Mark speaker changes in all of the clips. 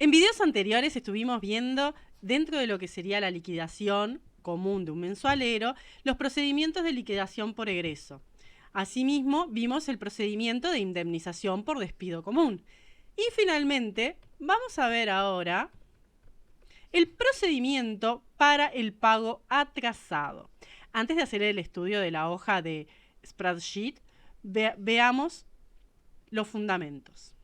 Speaker 1: En videos anteriores estuvimos viendo, dentro de lo que sería la liquidación común de un mensualero, los procedimientos de liquidación por egreso. Asimismo, vimos el procedimiento de indemnización por despido común. Y finalmente, vamos a ver ahora el procedimiento para el pago atrasado. Antes de hacer el estudio de la hoja de spreadsheet, veamos los fundamentos.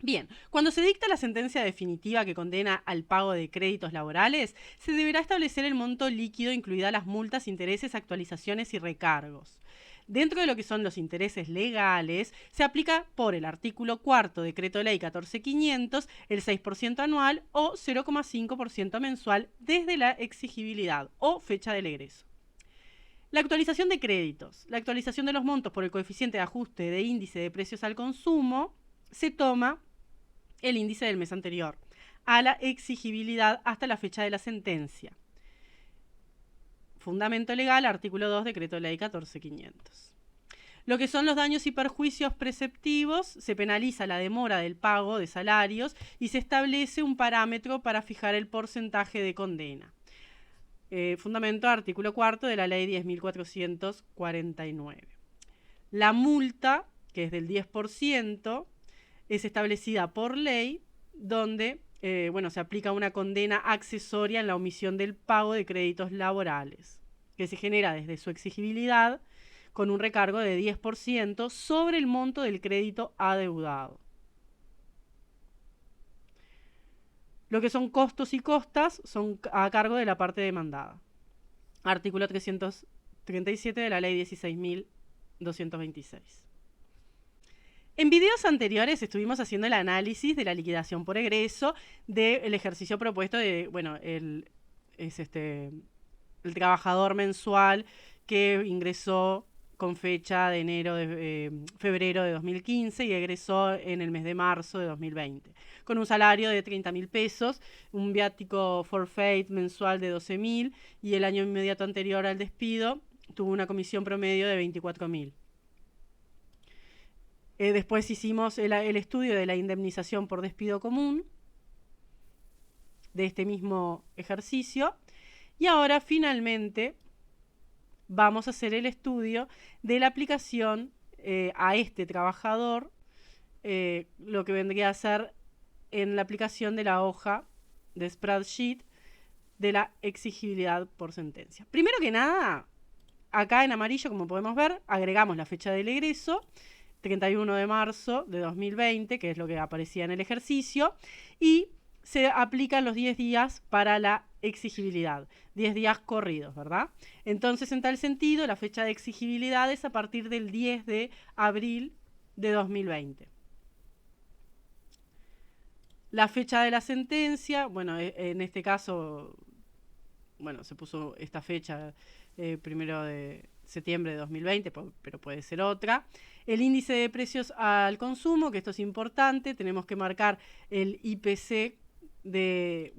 Speaker 1: Bien, cuando se dicta la sentencia definitiva que condena al pago de créditos laborales, se deberá establecer el monto líquido, incluidas las multas, intereses, actualizaciones y recargos. Dentro de lo que son los intereses legales, se aplica por el artículo 4, Decreto Ley 14.500, el 6% anual o 0,5% mensual desde la exigibilidad o fecha del egreso. La actualización de créditos. La actualización de los montos por el coeficiente de ajuste de índice de precios al consumo se toma el índice del mes anterior a la exigibilidad hasta la fecha de la sentencia. Fundamento legal, artículo 2, Decreto Ley 14.500. Lo que son los daños y perjuicios preceptivos, se penaliza la demora del pago de salarios y se establece un parámetro para fijar el porcentaje de condena. Fundamento, artículo 4 de la Ley 10.449. La multa, que es del 10%, es establecida por ley, donde se aplica una condena accesoria en la omisión del pago de créditos laborales, que se genera desde su exigibilidad con un recargo de 10% sobre el monto del crédito adeudado. Lo que son costos y costas son a cargo de la parte demandada. Artículo 337 de la Ley 16.226. En videos anteriores estuvimos haciendo el análisis de la liquidación por egreso del ejercicio propuesto de, el trabajador mensual que ingresó con fecha de febrero de 2015 y egresó en el mes de marzo de 2020, con un salario de 30.000 pesos, un viático forfait mensual de 12.000 y el año inmediato anterior al despido tuvo una comisión promedio de 24.000. Después hicimos el estudio de la indemnización por despido común de este mismo ejercicio. Y ahora finalmente vamos a hacer el estudio de la aplicación a este trabajador, lo que vendría a ser en la aplicación de la hoja de spreadsheet de la exigibilidad por sentencia. Primero que nada, acá en amarillo, como podemos ver, agregamos la fecha del egreso, 31 de marzo de 2020, que es lo que aparecía en el ejercicio, y se aplican los 10 días para la exigibilidad, 10 días corridos, ¿verdad? Entonces, en tal sentido, la fecha de exigibilidad es a partir del 10 de abril de 2020. La fecha de la sentencia, en este caso, se puso esta fecha, 1 de septiembre de 2020, pero puede ser otra. El índice de precios al consumo, que esto es importante, tenemos que marcar el IPC de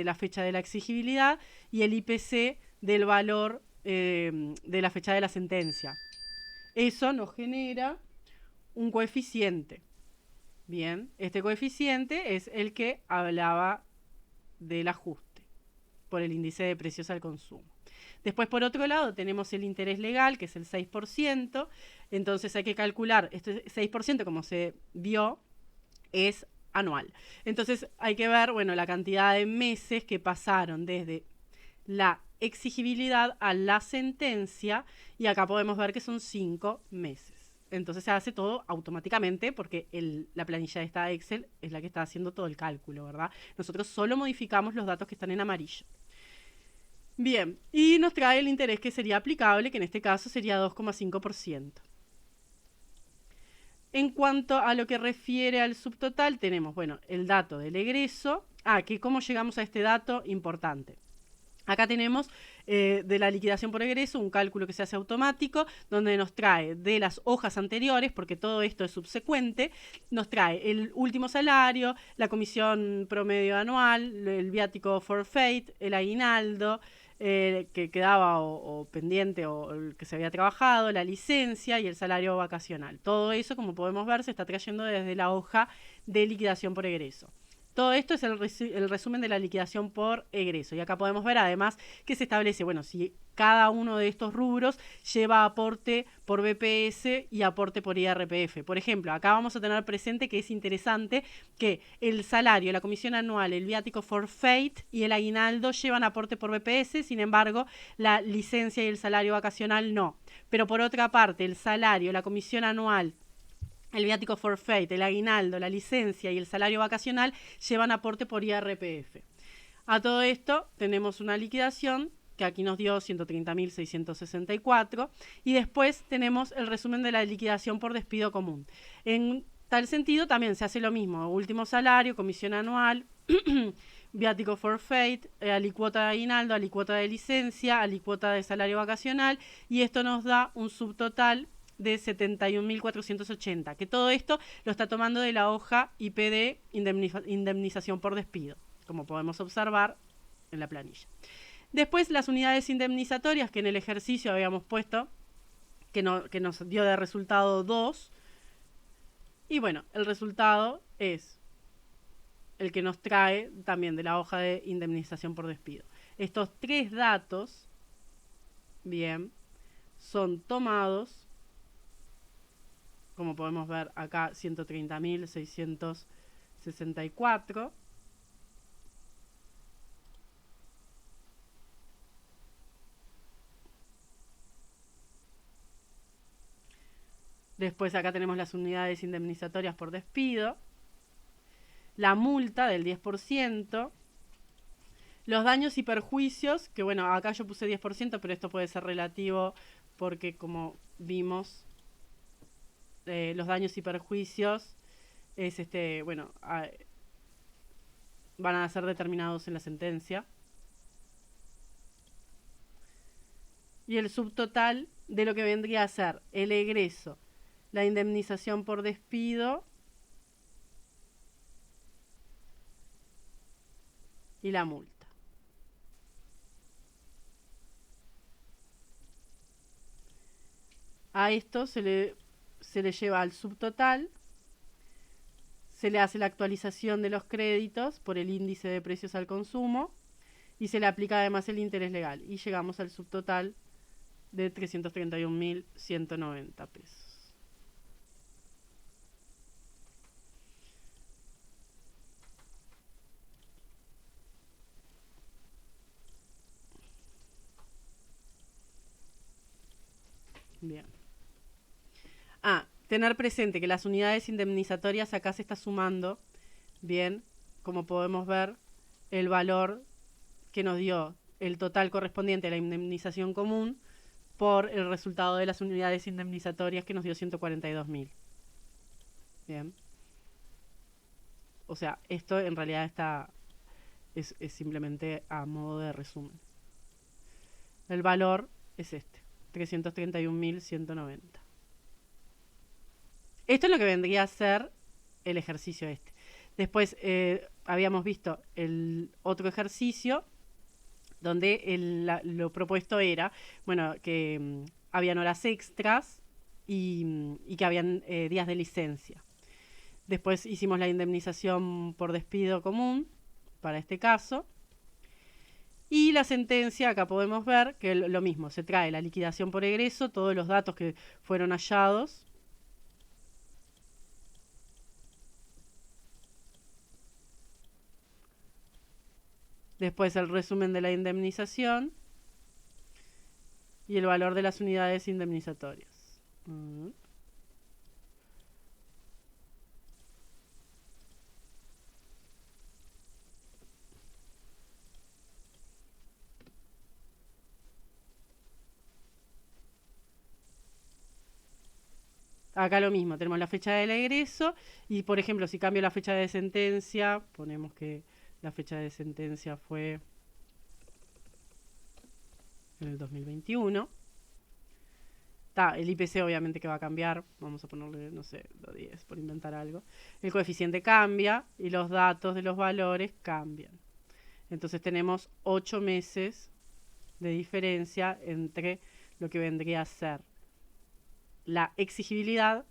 Speaker 1: la fecha de la exigibilidad y el IPC del valor de la fecha de la sentencia. Eso nos genera un coeficiente. Bien, este coeficiente es el que hablaba del ajuste por el índice de precios al consumo. Después, por otro lado, tenemos el interés legal, que es el 6%. Entonces hay que calcular, este 6%, como se vio, es anual. Entonces hay que ver, la cantidad de meses que pasaron desde la exigibilidad a la sentencia, y acá podemos ver que son 5 meses. Entonces se hace todo automáticamente porque la planilla de esta Excel es la que está haciendo todo el cálculo, ¿verdad? Nosotros solo modificamos los datos que están en amarillo. Bien, y nos trae el interés que sería aplicable, que en este caso sería 2,5%. En cuanto a lo que refiere al subtotal, tenemos, el dato del egreso. ¿Cómo llegamos a este dato? Importante. Acá tenemos de la liquidación por egreso un cálculo que se hace automático, donde nos trae de las hojas anteriores, porque todo esto es subsecuente, nos trae el último salario, la comisión promedio anual, el viático forfait, el aguinaldo, que quedaba o pendiente o el que se había trabajado, la licencia y el salario vacacional. Todo eso, como podemos ver, se está trayendo desde la hoja de liquidación por egreso. Todo esto es el resumen de la liquidación por egreso. Y acá podemos ver además que se establece, bueno, si cada uno de estos rubros lleva aporte por BPS y aporte por IRPF. Por ejemplo, acá vamos a tener presente que es interesante que el salario, la comisión anual, el viático forfait y el aguinaldo llevan aporte por BPS, sin embargo, la licencia y el salario vacacional no. Pero por otra parte, el salario, la comisión anual, el viático forfait, el aguinaldo, la licencia y el salario vacacional llevan aporte por IRPF. A todo esto tenemos una liquidación que aquí nos dio 130.664 y después tenemos el resumen de la liquidación por despido común. En tal sentido también se hace lo mismo, último salario, comisión anual, viático forfait, alicuota de aguinaldo, alicuota de licencia, alicuota de salario vacacional y esto nos da un subtotal de 71.480, que todo esto lo está tomando de la hoja IPD indemnización por despido, como podemos observar en la planilla. Después las unidades indemnizatorias que en el ejercicio habíamos puesto, que nos dio de resultado 2. Y bueno, el resultado es el que nos trae también de la hoja de indemnización por despido. Estos 3 datos, bien, son tomados, como podemos ver acá, 130.664. Después acá tenemos las unidades indemnizatorias por despido, la multa del 10%, los daños y perjuicios, que bueno, acá yo puse 10%, pero esto puede ser relativo porque como vimos, los daños y perjuicios es van a ser determinados en la sentencia. Y el subtotal de lo que vendría a ser el egreso, la indemnización por despido y la multa. A esto se le lleva al subtotal, se le hace la actualización de los créditos por el índice de precios al consumo y se le aplica además el interés legal y llegamos al subtotal de 331.190 pesos. Bien. Tener presente que las unidades indemnizatorias acá se está sumando, bien, como podemos ver, el valor que nos dio el total correspondiente a la indemnización común por el resultado de las unidades indemnizatorias que nos dio 142.000. Bien. O sea, esto en realidad es simplemente a modo de resumen. El valor es este, 331.190. Esto es lo que vendría a ser el ejercicio este. Después habíamos visto el otro ejercicio donde lo propuesto era, bueno, que habían horas extras y que habían días de licencia. Después hicimos la indemnización por despido común para este caso. Y la sentencia, acá podemos ver que lo mismo, se trae la liquidación por egreso, todos los datos que fueron hallados. Después el resumen de la indemnización y el valor de las unidades indemnizatorias. Acá lo mismo, tenemos la fecha del egreso y, por ejemplo, si cambio la fecha de sentencia, ponemos que la fecha de sentencia fue en el 2021. El IPC obviamente que va a cambiar, vamos a ponerle, no sé, 10 por inventar algo. El coeficiente cambia y los datos de los valores cambian. Entonces tenemos 8 meses de diferencia entre lo que vendría a ser la exigibilidad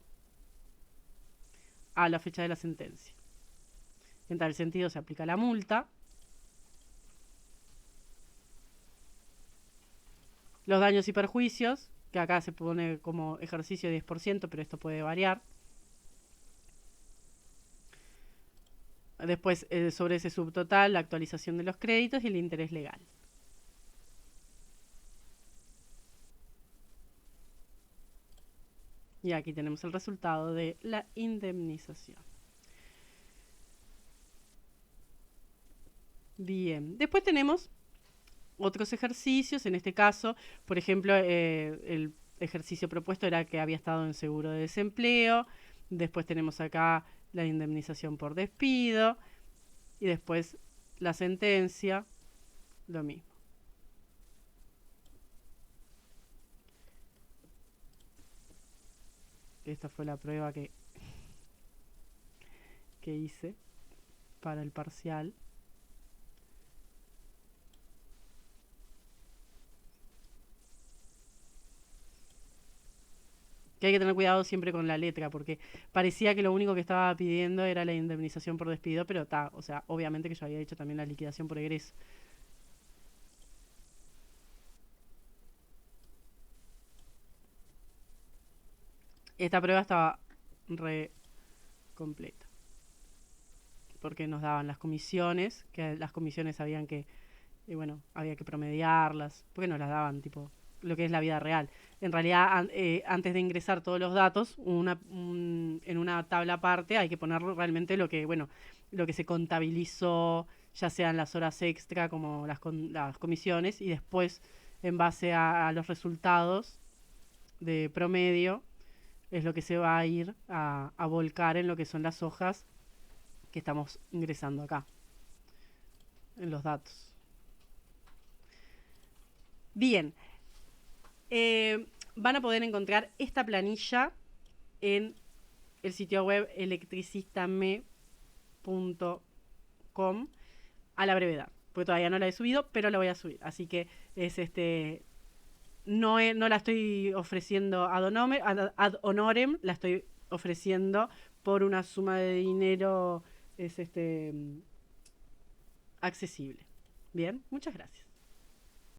Speaker 1: a la fecha de la sentencia. En tal sentido se aplica la multa. Los daños y perjuicios, que acá se pone como ejercicio 10%, pero esto puede variar. Después, sobre ese subtotal, la actualización de los créditos y el interés legal. Y aquí tenemos el resultado de la indemnización. Bien, después tenemos otros ejercicios. En este caso, por ejemplo, el ejercicio propuesto era que había estado en seguro de desempleo. Después tenemos acá la indemnización por despido. Y después la sentencia, lo mismo. Esta fue la prueba que hice para el parcial. Que hay que tener cuidado siempre con la letra, porque parecía que lo único que estaba pidiendo era la indemnización por despido, pero está, o sea, obviamente que yo había hecho también la liquidación por egreso. Esta prueba estaba re completa, porque nos daban las comisiones, que las comisiones sabían que, bueno, había que promediarlas, porque nos las daban, tipo, lo que es la vida real. En realidad, antes de ingresar todos los datos, en una tabla aparte hay que poner realmente lo que, bueno, lo que se contabilizó, ya sean las horas extra como las comisiones, y después, en base a los resultados de promedio, es lo que se va a ir a volcar en lo que son las hojas que estamos ingresando acá, en los datos. Bien, van a poder encontrar esta planilla en el sitio web electricistame.com a la brevedad, porque todavía no la he subido, pero la voy a subir. Así que es no la estoy ofreciendo ad honorem, la estoy ofreciendo por una suma de dinero accesible. Bien, muchas gracias.